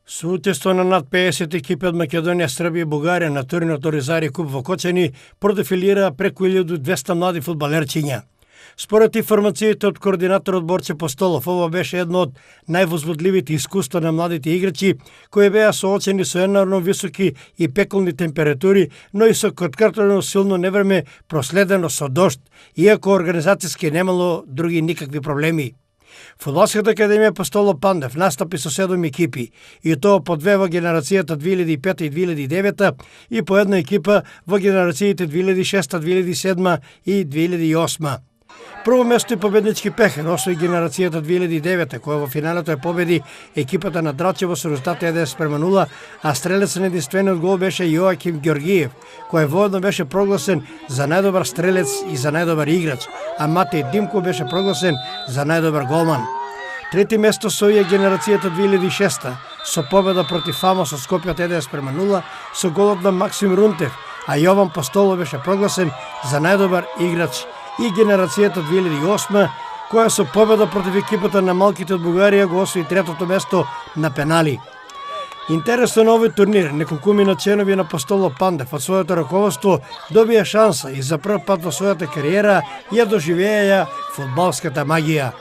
Со учество на над 50 екипи од Македонија, Србија и Бугарија на турнирот Оризари куп во Кочани продефилира преку 1200 млади фудбалерчиња. Според информациите од координаторот Борче Постолов, ова беше едно од највозбудливите искуства на младите играчи, кои беа соочени со енормно високи и пеколни температури, но и со коткартено силно невреме проследено со дожд, иако организацијски немало други никакви проблеми. Фудбалската академија Постоло Пандев настапи со 7 екипи, и тоа по 2 во генерацијата 2005 и 2009 и по една екипа во генерациите 2006, 2007 и 2008. Прво место и победнички пехен освои генерацијата 2009, која во финалето ја победи екипата на Драчево со резултат 1:0, а стрелец на единствениот гол беше Јоаким Ѓоргиев, кој воедно беше прогласен за најдобар стрелец и за најдобар играч, а Матеј Димко беше прогласен за најдобар голман. Трети место соија генерацијата 2006 со победа против Фамо со Скопје 1:0 со голот на Максим Рунтев, а Јован Постолов беше прогласен за најдобар играч, и генерацијата 2008 која со победа против екипата на малките од Бугарија го освои третото место на пенали. Интересно на овој турнир, неколкумина членови на Постоло Пандев од своето раководство добија шанса и за прв пат во својата кариера ја доживеја фудбалската магија.